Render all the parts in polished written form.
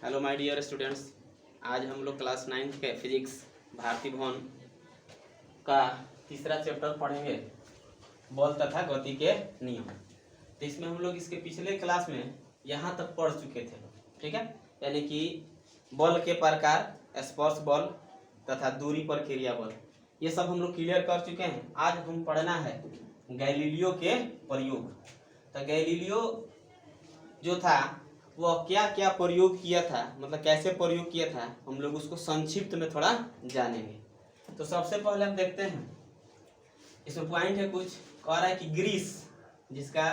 Hello my dear students, आज हम लोग क्लास 9 के फिजिक्स भारती भवन का तीसरा चैप्टर पढ़ेंगे, बल तथा गति के नियम। तो इसमें हम लोग इसके पिछले क्लास में यहाँ तक पढ़ चुके थे, ठीक है। यानी कि बल के प्रकार, स्पर्श बल तथा दूरी पर क्रिया बल, ये सब हम लोग क्लियर कर चुके हैं। आज हम पढ़ना है गैलीलियो के प्रयोग। तो गैलीलियो जो था वह क्या क्या प्रयोग किया था, मतलब कैसे प्रयोग किया था, हम लोग उसको संक्षिप्त में थोड़ा जानेंगे। तो सबसे पहले हम देखते हैं, इसमें पॉइंट है कुछ, कह रहा है कि ग्रीस, जिसका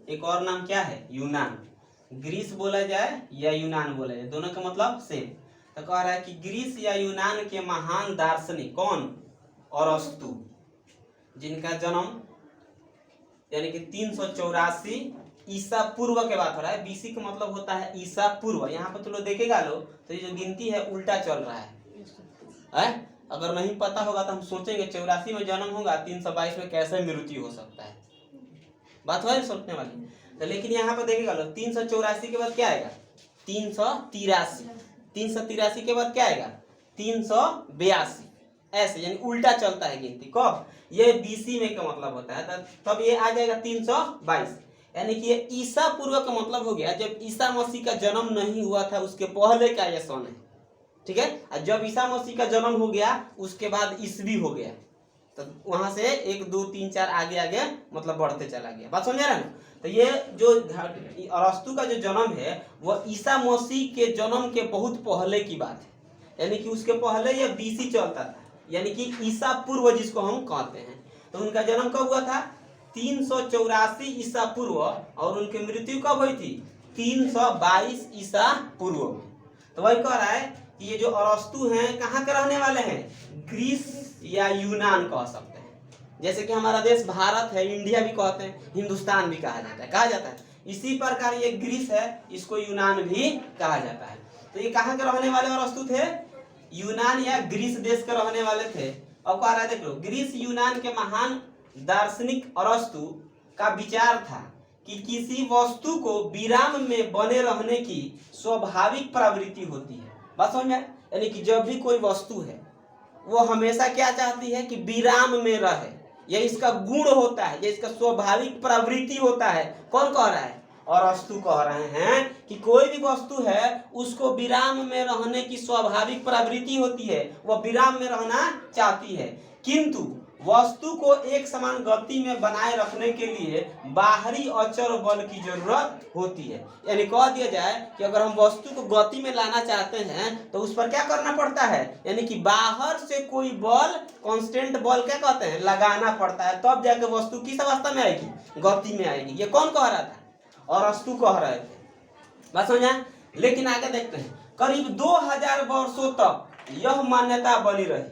एक और नाम क्या है, यूनान। ग्रीस बोला जाए या यूनान बोला जाए, दोनों का मतलब सेम। तो कह रहा है कि ग्रीस या यूनान के महान दार्शनिक कौन, अरस्तु, जिनका जन्म यानी कि 384 ईसा पूर्व के बात हो रहा है। बीसी का मतलब होता है ईसा पूर्व। यहाँ पर तुम लोग देखेगा लो तो ये जो गिनती है उल्टा चल रहा है। अगर नहीं पता होगा तो हम सोचेंगे 84 में जन्म होगा, 322 में कैसे मृत्यु हो सकता है, बात है सोचने वाली। तो लेकिन यहाँ पर देखेगा लो 384 के बाद क्या आएगा, 383, 383 के बाद क्या आएगा, 382, ऐसे यानी उल्टा चलता है गिनती। कब, ये बीसी में का मतलब होता है, तब ये आ जाएगा 322, यानी कि ये ईसा पूर्व का मतलब हो गया जब ईसा मसीह का जन्म नहीं हुआ था उसके पहले का ये सन है, ठीक है। और जब ईसा मसीह का जन्म हो गया उसके बाद ईसवी हो गया, तो वहां से 1 2 3 4 आगे आगे मतलब बढ़ते चला गया। बात समझ रहे हैं। तो ये जो अरस्तु का जो जन्म है वह ईसा मसीह के जन्म के बहुत पहले की बात है, यानी कि उसके पहले ये बीसी चलता था, यानी कि ईसा पूर्व जिसको हम कहते हैं। तो उनका जन्म कब हुआ था, 384 ईसा पूर्व, और उनकी मृत्यु कब हुई थी, 322 ईसा पूर्व में। तो वही कह रहा है कि ये जो अरस्तु हैं कहाँ के रहने वाले हैं, ग्रीस या यूनान कह सकते हैं। जैसे कि हमारा देश भारत है, इंडिया भी कहते हैं, हिंदुस्तान भी कहा जाता है। इसी प्रकार ये ग्रीस है, इसको यूनान भी कहा जाता है। तो ये कहाँ के रहने वाले अरस्तु थे, यूनान या ग्रीस देश के रहने वाले थे। अब कह रहा है देख लो, ग्रीस यूनान के महान दार्शनिक अरस्तु का विचार था कि किसी वस्तु को विराम में बने रहने की स्वाभाविक प्रवृत्ति होती है। बात समझ में, यानी कि जब भी कोई वस्तु है वो हमेशा क्या चाहती है कि विराम में रहे, यह इसका गुण होता है, यह इसका स्वाभाविक प्रवृत्ति होता है। कौन कह रहा है, अरस्तु कह रहे हैं कि कोई भी वस्तु है उसको विराम में रहने की स्वाभाविक प्रवृत्ति होती है, वह विराम में रहना चाहती है, किंतु वस्तु को एक समान गति में बनाए रखने के लिए बाहरी अचर बल की जरूरत होती है। यानी कह दिया जाए कि अगर हम वस्तु को गति में लाना चाहते हैं तो उस पर क्या करना पड़ता है, यानी कि बाहर से कोई बल, कांस्टेंट बल क्या कहते हैं, लगाना पड़ता है, तब जाके वस्तु किस अवस्था में आएगी, गति में आएगी। ये कौन कह रहा था, अरस्तु कह रहे थे। बात समझा। लेकिन आगे देखते हैं, करीब 2000 वर्षों तक यह मान्यता बनी रही।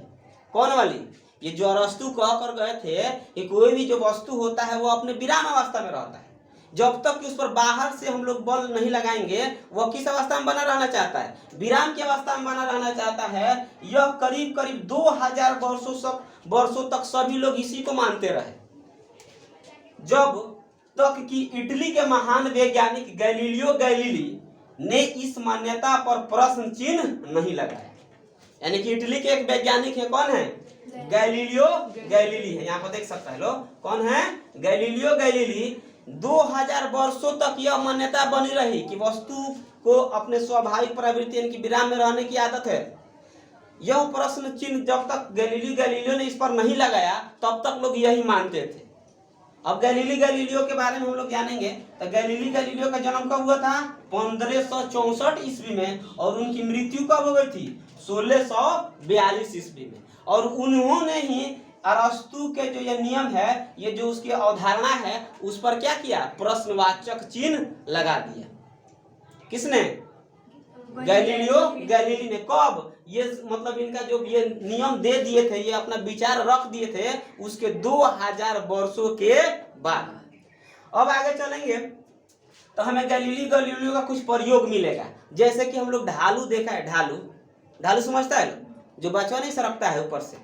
कौन वाली, ये जो अरस्तु कह कर गए थे कि कोई भी जो वस्तु होता है वो अपने विराम अवस्था में रहता है, जब तक कि उस पर बाहर से हम लोग बल नहीं लगाएंगे वह किस अवस्था में बना रहना चाहता है, विराम की अवस्था में बना रहना चाहता है। यह करीब करीब 2000 वर्षों तक सभी लोग इसी को मानते रहे, जब तक कि इटली के महान वैज्ञानिक गैलीलियो गैलीली ने इस मान्यता पर प्रश्न चिन्ह नहीं लगाया। यानी कि इटली के एक वैज्ञानिक है, कौन है, गैलीलियो गैलीली है। यहाँ पर देख सकता है लोग, कौन है, गैलीलियो गैलीली। 2000 वर्षों तक यह मान्यता बनी रही कि वस्तु को अपने स्वाभाविक प्रवृत्ति यानी कि विराम में रहने की आदत है। यह प्रश्न चिन्ह जब तक गैलीलियो ने इस पर नहीं लगाया तब तक लोग यही मानते थे। अब गैलीलियो के बारे में हम लोग जानेंगे। तो गैलीलियो का जन्म कब हुआ था, 1564 ईस्वी में, और उनकी मृत्यु कब हो गई थी, 1642 ईस्वी में। और उन्होंने ही अरस्तु के जो ये नियम है, ये जो उसकी अवधारणा है, उस पर क्या किया, प्रश्नवाचक चिन्ह लगा दिया। किसने, गैलीलियो गैलीली ने। कब, ये मतलब इनका जो ये नियम दे दिए थे, ये अपना विचार रख दिए थे उसके 2000 वर्षों के बाद। अब आगे चलेंगे तो हमें गैलीलियो का कुछ प्रयोग मिलेगा। जैसे कि हम लोग ढालू देखा है, ढालू समझता है, जो बचवा नहीं सरकता है ऊपर से,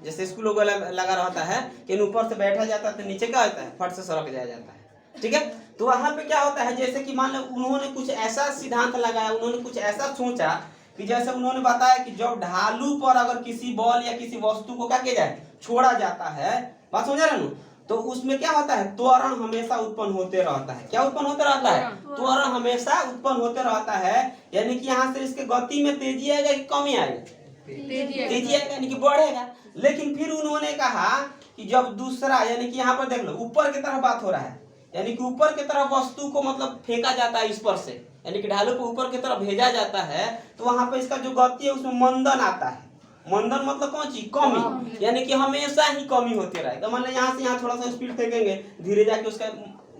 जैसे स्कूलों को लगा रहता है कि ऊपर से बैठा जाता है तो नीचे क्या होता है, फट से सरक जाता है। ठीक है। तो वहां पे क्या होता है, जैसे कि मान लो उन्होंने कुछ ऐसा सिद्धांत लगाया, उन्होंने कुछ ऐसा सोचा कि जैसे उन्होंने बताया कि जब ढालू पर अगर किसी बॉल या किसी वस्तु को क्या किया जाए, छोड़ा जाता है, बात समझ रहे ना, तो उसमें क्या होता है, त्वरण हमेशा उत्पन्न होते रहता है। क्या उत्पन्न होते रहता है? त्वरण हमेशा उत्पन्न होते रहता है। यानी कि यहाँ से इसके गति में तेजी आएगा कि कमी आएगा? तेजी आएगा, यानी कि बढ़ेगा। लेकिन फिर उन्होंने कहा कि जब दूसरा, यानी कि यहाँ पर देख लो ऊपर की तरफ बात हो रहा है, यानी कि ऊपर की तरफ वस्तु को मतलब फेंका जाता है इस पर से, यानी कि ढालू को ऊपर की तरफ भेजा जाता है, तो वहां पे इसका जो गति है उसमें मंदन आता है। मंदन मतलब कौन चीज? कमी, यानी कि हमेशा ही कमी होती रहेगा। मान लो यहाँ से यहाँ थोड़ा सा स्पीड फेंकेंगे, धीरे जाके उसका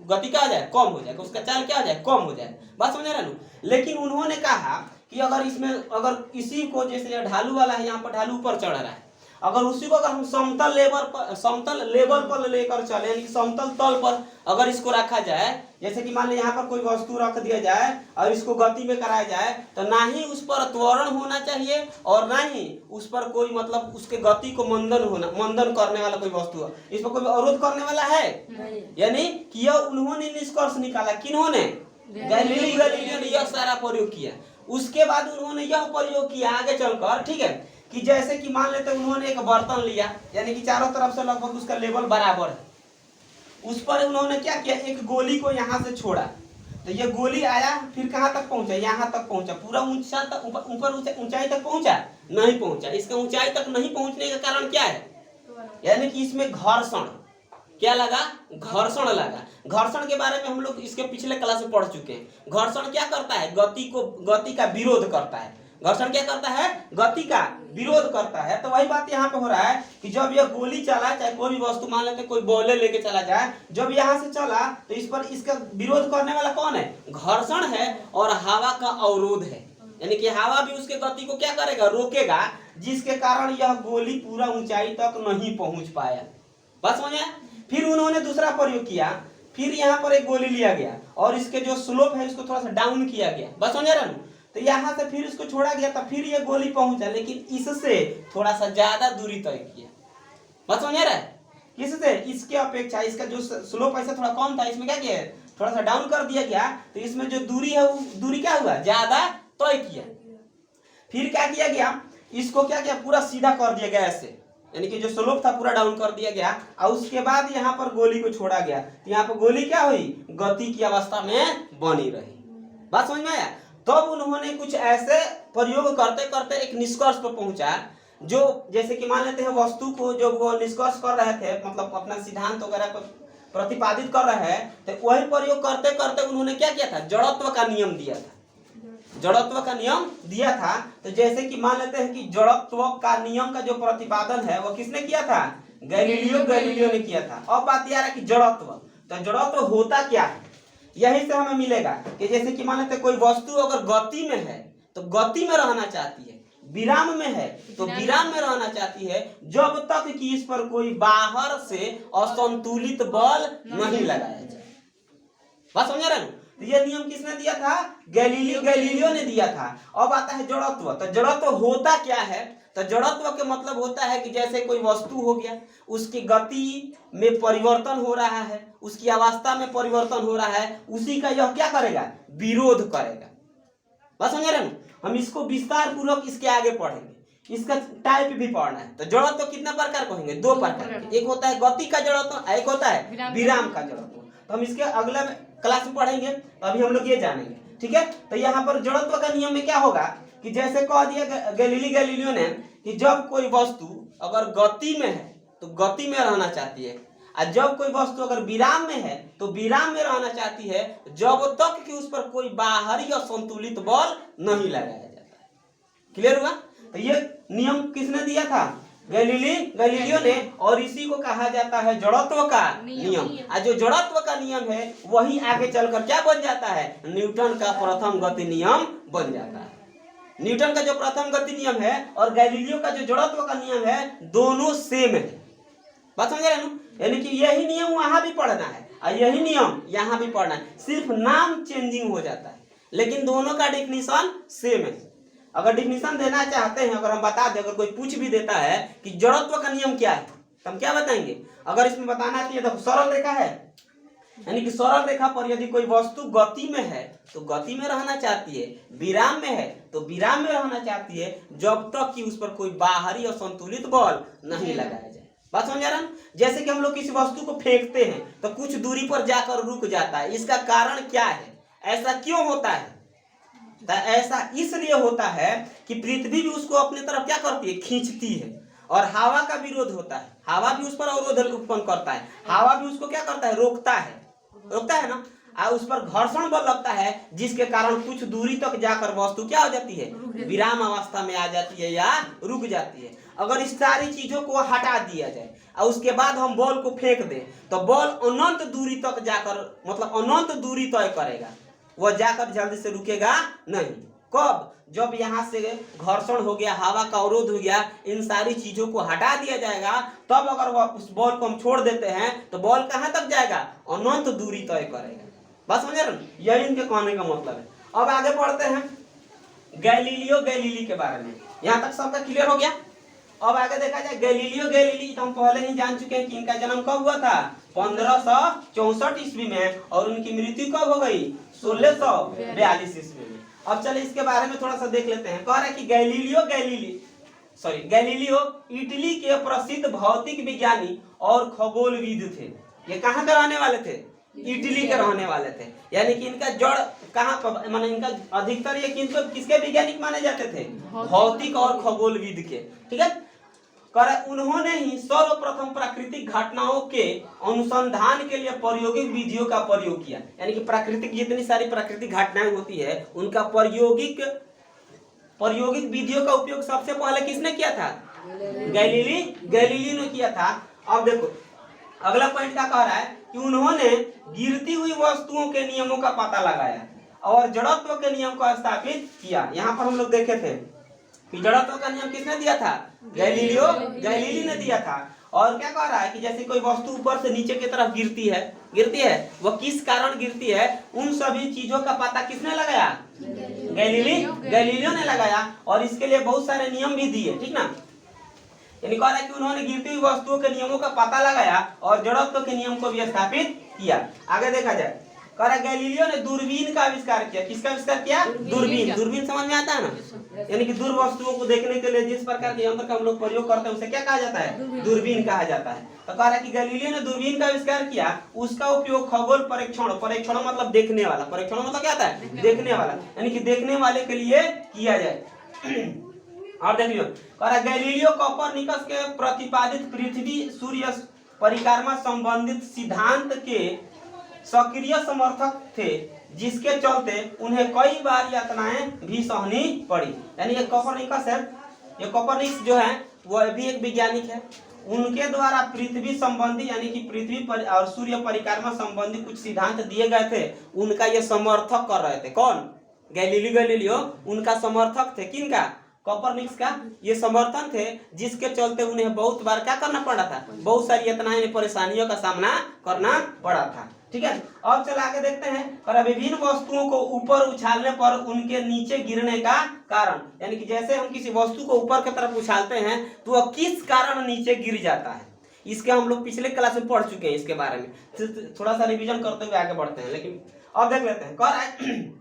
गति क्या हो जाए, कम हो जाएगा, उसका चाल क्या हो जाए, कम हो जाए। बात समझ रहे ना। लेकिन उन्होंने कहा कि अगर इसमें, अगर इसी को, जैसे ढालू वाला है, यहाँ पर ढालू ऊपर चढ़ रहा है, अगर उसी को अगर हम समतल लेवल पर लेकर चले, यानी कि समतल तल पर अगर इसको रखा जाए, जैसे कि मान लो यहाँ पर कोई वस्तु रख दिया जाए और इसको गति में कराया जाए, तो ना ही उस पर त्वरण होना चाहिए और ना ही उस पर कोई मतलब उसके गति को मंदन करने वाला कोई वस्तु है, इस पर कोई अवरोध करने वाला है। यानी कि यह उन्होंने निष्कर्ष निकाला, किन्होंने? गैलीलियो ने यह सारा प्रयोग किया। उसके बाद उन्होंने यह प्रयोग किया आगे चलकर, ठीक है, कि जैसे कि मान लेते उन्होंने एक बर्तन लिया, यानी कि चारों तरफ से लगभग उसका लेवल बराबर है, उस पर उन्होंने क्या किया, एक गोली को यहाँ से छोड़ा, तो ये गोली आया, फिर कहाँ तक पहुंचा, यहाँ तक पहुंचा, पूरा ऊंचा तक, ऊपर ऊंचाई तक पहुंचा? नहीं पहुंचा। इसका ऊंचाई तक नहीं पहुंचने का कारण क्या है? यानी कि इसमें घर्षण, क्या लगा? घर्षण लगा। घर्षण के बारे में हम लोग इसके पिछले क्लास में पढ़ चुके हैं। घर्षण क्या करता है? गति का विरोध करता है। घर्षण क्या करता है? गति का विरोध करता है। तो वही बात यहाँ पे हो रहा है कि जब यह गोली चला, चाहे कोई भी वस्तु, मान लेते कोई बॉले लेके चला जाए, जब यहाँ से चला तो इस पर इसका विरोध करने वाला कौन है? घर्षण है और हवा का अवरोध है। यानी कि हवा भी उसके गति को क्या करेगा? रोकेगा, जिसके कारण यह गोली पूरा ऊंचाई तक नहीं पहुंच पाया। बस समझ आया? फिर उन्होंने दूसरा प्रयोग किया, फिर यहाँ पर एक गोली लिया गया और इसके जो स्लोप है इसको थोड़ा सा डाउन किया गया। बस समझ रहे ना। तो यहाँ से फिर इसको छोड़ा गया, तो फिर ये गोली पहुंचा, लेकिन इससे थोड़ा सा ज्यादा दूरी तय किया। बस समझ रहा है? किससे? इसके अपेक्षा इसका जो स्लोप ऐसा थोड़ा कम था, इसमें क्या किया, थोड़ा सा डाउन कर दिया गया, तो इसमें जो दूरी है वो दूरी क्या हुआ, ज्यादा तय किया। फिर क्या किया गया, इसको क्या किया, पूरा सीधा कर दिया गया ऐसे, यानी कि जो स्लोप था पूरा डाउन कर दिया गया, और उसके बाद यहाँ पर गोली को छोड़ा गया, तो यहाँ पर गोली क्या हुई, गति की अवस्था में बनी रही। बात समझ में आया? तब उन्होंने कुछ ऐसे प्रयोग करते करते एक निष्कर्ष पर पहुंचा, जो जैसे कि मान लेते हैं वस्तु को जो वो निष्कर्ष कर रहे थे, मतलब अपना सिद्धांत वगैरह को प्रतिपादित कर रहे हैं, तो वही प्रयोग करते करते उन्होंने क्या किया था, जड़त्व का नियम दिया था। जड़त्व का नियम दिया था। तो जैसे कि मान लेते हैं कि जड़त्व का नियम का जो प्रतिपादन है वो किसने किया था? गैलीलियो ने किया था। अब बात यह है कि जड़त्व, तो जड़त्व होता क्या है, यही से हमें मिलेगा कि जैसे कि मान लेते कोई वस्तु अगर गति में है तो गति में रहना चाहती है, विराम में है तो विराम में रहना चाहती है, जब तक कि इस पर कोई बाहर से असंतुलित बल नहीं लगाया जाए। बात समझ रहे हैं? तो यह नियम किसने दिया था? गैलीलियो ने दिया था। अब आता है जड़त्व। तो जड़त्व होता क्या है? तो जड़त्व के मतलब होता है कि जैसे कोई वस्तु हो गया, उसकी गति में परिवर्तन हो रहा है, उसकी अवस्था में परिवर्तन हो रहा है, उसी का यह क्या करेगा? विरोध करेगा। बस समझ रहे हैं? हम इसको विस्तार पूर्वक इसके आगे पढ़ेंगे, इसका टाइप भी पढ़ना है। तो जड़त्व कितने प्रकार कहेंगे? दो प्रकार। एक होता है गति का जड़त्व, एक होता है विराम का जड़त्व। तो हम इसके अगले क्लास में पढ़ेंगे, अभी हम लोग ये जानेंगे, ठीक है। तो यहाँ पर जड़त्व का नियम में क्या होगा कि जैसे कह दिया गैलीलियो ने कि जब कोई वस्तु अगर गति में है तो गति में रहना चाहती है, और जब कोई वस्तु अगर विराम में है तो विराम में रहना चाहती है, जब तक कि उस पर कोई बाहरी असंतुलित बल नहीं लगाया जाता है। क्लियर हुआ? तो ये नियम किसने दिया था? गैलीलियो ने, और इसी को कहा जाता है जड़त्व का नियम। और जो जड़त्व का नियम है वही आगे चलकर क्या बन जाता है? न्यूटन का प्रथम गति नियम बन जाता है। न्यूटन का जो प्रथम गति नियम है और गैलीलियो का जो जड़त्व का नियम है, दोनों सेम है। बात समझ रहे हैं? यानी कि यही नियम वहां भी पढ़ना है और यही नियम यहाँ भी पढ़ना है, सिर्फ नाम चेंजिंग हो जाता है, लेकिन दोनों का डिफिनीशन सेम है। अगर डिफिनीशन देना चाहते हैं, अगर हम बता दें, अगर कोई पूछ भी देता है कि जड़त्व का नियम क्या है, तो हम क्या बताएंगे? अगर इसमें बताना चाहिए तो सरल रेखा है, यानी कि सरल रेखा पर यदि कोई वस्तु गति में है तो गति में रहना चाहती है, विराम में है तो विराम में रहना चाहती है, जब तक कि उस पर कोई बाहरी असंतुलित बल नहीं लगाया जाए। बात समझ आ रहा है? जैसे कि हम लोग किसी वस्तु को फेंकते हैं तो कुछ दूरी पर जाकर रुक जाता है, इसका कारण क्या है, ऐसा क्यों होता है? तो ऐसा इसलिए होता है कि पृथ्वी भी उसको अपनी तरफ क्या करती है, खींचती है, और हवा का विरोध होता है, हवा भी उस पर अवरोध उत्पन्न करता है, हवा भी उसको क्या करता है, रोकता है ना, और उस पर घर्षण बल लगता है, जिसके कारण कुछ दूरी तक जाकर वस्तु क्या हो जाती है, विराम अवस्था में आ जाती है या रुक जाती है। अगर इस सारी चीजों को हटा दिया जाए और उसके बाद हम बॉल को फेंक दें तो बॉल अनंत दूरी तक जाकर, मतलब अनंत दूरी तय करेगा, वह जाकर जल्दी से रुकेगा नहीं। कब? जब यहाँ से घर्षण हो गया, हवा का अवरोध हो गया, इन सारी चीजों को हटा दिया जाएगा, तब अगर वह उस बॉल को हम छोड़ देते हैं तो बॉल कहाँ तक जाएगा, अनंत दूरी तय करेगा। बस समझ रहे, यही इनके कहने का मतलब है। अब आगे बढ़ते हैं गैलीलियो गैलीली के बारे में। यहाँ तक सबका क्लियर हो गया? अब आगे देखा जाए गैलीलियो गैलीली, तो हम पहले ही जान चुके हैं कि इनका जन्म कब हुआ था, 1564 ईस्वी में, और उनकी मृत्यु कब हो गई, 1642 ईस्वी में। अब चले इसके बारे में थोड़ा सा देख लेते हैं। कह रहा है कि गैलीलियो इटली के प्रसिद्ध भौतिक विज्ञानी और खगोलविद थे। ये कहाँ के रहने वाले थे, इटली के रहने वाले थे। यानी कि इनका जड़ कहाँ पर, माने इनका अधिकतर ये किसके वैज्ञानिक माने जाते थे, भौतिक और खगोलविद के। ठीक है, उन्होंने ही सर्वप्रथम प्राकृतिक घटनाओं के अनुसंधान के लिए प्रायोगिक विधियों का प्रयोग किया। यानी कि प्राकृतिक जितनी सारी प्राकृतिक घटनाएं होती है उनका प्रायोगिक विधियों का उपयोग सबसे पहले किसने किया था, गैलीली ने किया था। अब देखो अगला पॉइंट क्या कह रहा है कि उन्होंने गिरती हुई वस्तुओं के नियमों का पता लगाया और जड़त्व के नियम को स्थापित किया। यहाँ पर हम लोग देखे थे कि जड़त्व का नियम किसने दिया था, गैलीली ने दिया था। और क्या कह रहा है कि जैसे कोई वस्तु ऊपर से नीचे की तरफ गिरती है, वह किस कारण गिरती है, उन सभी चीजों का पता किसने लगाया, गैलीलियो ने लगाया, और इसके लिए बहुत सारे नियम भी दिए। ठीक ना, यानी कह रहा है कि उन्होंने गिरती हुई वस्तुओं के नियमों का पता लगाया और जड़त्व के नियम को भी स्थापित किया। आगे देखा जाए, कह रहा है गैलीलियो ने दूरबीन का आविष्कार किया। किसका आविष्कार किया, दूरबीन समझ में आता है ना, यानी कि दूर वस्तुओं को देखने के लिए जिस प्रकार के यंत्र का हम लोग प्रयोग करते हैं उसे क्या कहा जाता है, दूरबीन कहा जाता है। तो कह रहा है कि गैलीलियो ने दूरबीन का आविष्कार किया, उसका उपयोग खगोल परीक्षण मतलब देखने वाला, परीक्षण मतलब क्या होता है, देखने वाला, यानी कि देखने वाले के लिए किया जाए। और देखियो कह रहा है गैलीलियो कोपरनिकस के प्रतिपादित पृथ्वी सूर्य परिक्रमा संबंधित सिद्धांत के सक्रिय समर्थक थे, जिसके चलते उन्हें कई बार यातनाएं भी सहनी पड़ी। यानी ये कोपरनिकस है, ये कोपरनिकस जो है वह भी एक वैज्ञानिक है, उनके द्वारा पृथ्वी संबंधी यानी कि पृथ्वी पर और सूर्य परिक्रमा संबंधी कुछ सिद्धांत दिए गए थे, उनका ये समर्थक कर रहे थे। कौन, गैलीलियो उनका समर्थक थे। किनका, कोपरनिकस का ये समर्थन थे, जिसके चलते उन्हें बहुत बार क्या करना पड़ा था, बहुत सारी यातनाएं परेशानियों का सामना करना पड़ा था। ठीक है, अब चल आगे देखते हैं पर विभिन्न वस्तुओं को ऊपर उछालने पर उनके नीचे गिरने का कारण, यानी कि जैसे हम किसी वस्तु को ऊपर की तरफ उछालते हैं तो वह किस कारण नीचे गिर जाता है, इसके हम लोग पिछले क्लास में पढ़ चुके हैं। इसके बारे में थोड़ा सा रिवीजन करते हुए आगे बढ़ते हैं, लेकिन अब देख लेते हैं। कह रहा है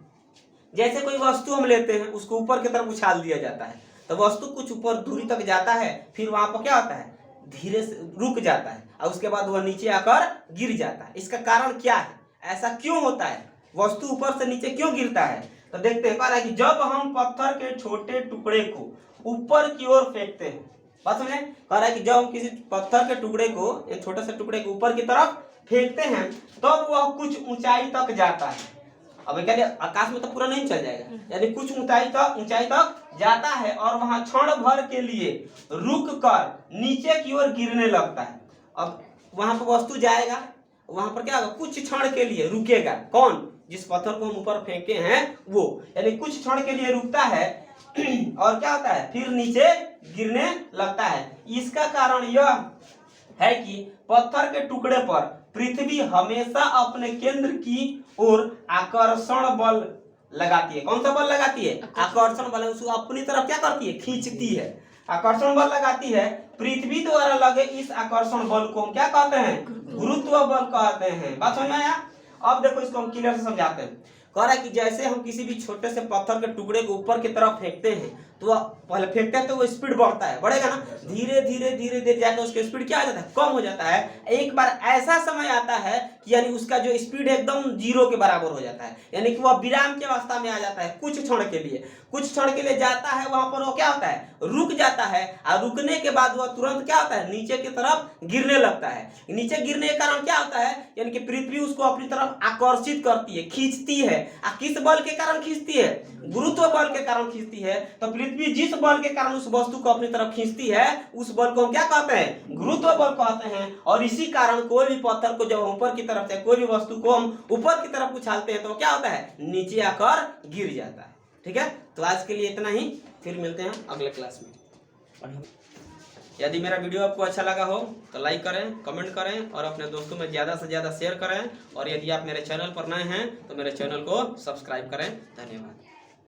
जैसे कोई वस्तु हम लेते हैं उसको ऊपर की तरफ उछाल दिया जाता है तो वस्तु कुछ ऊपर दूरी तक जाता है, फिर वहां पर क्या होता है, धीरे से रुक जाता है और उसके बाद वह नीचे आकर गिर जाता है। इसका कारण क्या है, ऐसा क्यों होता है, वस्तु ऊपर से नीचे क्यों गिरता है? तो देखते हैं। कह रहा है कि जब हम पत्थर के छोटे टुकड़े को ऊपर की ओर फेंकते हैं, बात समझे, कह रहा है कि जब हम किसी पत्थर के टुकड़े को, एक छोटे से टुकड़े को ऊपर की तरफ फेंकते हैं तब वह कुछ ऊंचाई तक जाता है। अब क्या आकाश में तो पूरा नहीं चल जाएगा, यानी कुछ ऊंचाई तक जाता है और वहां क्षण भर के लिए रुक कर नीचे की ओर गिरने लगता है। अब वहां पर वस्तु जाएगा, वहां पर क्या होगा, कुछ क्षण के लिए रुकेगा। कौन, जिस पत्थर को हम ऊपर फेंके हैं वो, यानी कुछ क्षण के लिए रुकता है और क्या होता है, फिर नीचे गिरने लगता है। इसका कारण यह है कि पत्थर के टुकड़े पर पृथ्वी हमेशा अपने केंद्र की ओर आकर्षण बल लगाती है। कौन सा बल लगाती है, आकर्षण बल, उसको अपनी तरफ क्या करती है, खींचती है। आकर्षण बल लगाती है, पृथ्वी द्वारा लगे इस आकर्षण बल को हम क्या कहते हैं? गुरुत्व बल कहते हैं। बात समझ में आया? अब देखो इसको हम क्लियर से समझाते हैं। कह रहा है कि जैसे हम किसी भी छोटे से पत्थर के टुकड़े को ऊपर की तरफ फेंकते हैं तो पहले फेंकते हैं तो वो स्पीड बढ़ता है, बढ़ेगा ना, धीरे धीरे धीरे धीरे जाकर उसका स्पीड क्या आ जाता है? कम हो जाता है। एक बार ऐसा समय आता है कि यानी उसका जो स्पीड है एकदम जीरो के बराबर हो जाता है, यानी कि वह विराम की अवस्था में आ जाता है कुछ क्षण के लिए। कुछ क्षण के लिए जाता है, वहां पर वो क्या होता है? रुक जाता है, और रुकने के बाद वह तुरंत क्या होता है? नीचे की तरफ गिरने लगता है। नीचे गिरने के कारण क्या होता है? यानी कि पृथ्वी उसको अपनी तरफ आकर्षित करती है, खींचती है। किस बल के कारण खींचती है? गुरुत्व बल के कारण खींचती है। तो पृथ्वी जिस बल के कारण उस वस्तु को अपनी तरफ खींचती है उस बल को हम क्या कहते हैं? गुरुत्व बल कहते हैं। और इसी कारण कोई भी पत्थर को जब ऊपर की तरफ से कोई भी वस्तु को हम ऊपर की तरफ उछालते हैं तो क्या होता है? नीचे आकर गिर जाता है। ठीक है, तो आज के लिए इतना ही, फिर मिलते हैं अगले क्लास में। यदि मेरा वीडियो आपको अच्छा लगा हो तो लाइक करें, कमेंट करें और अपने दोस्तों में ज़्यादा से ज़्यादा शेयर करें। और यदि आप मेरे चैनल पर नए हैं तो मेरे चैनल को सब्सक्राइब करें। धन्यवाद।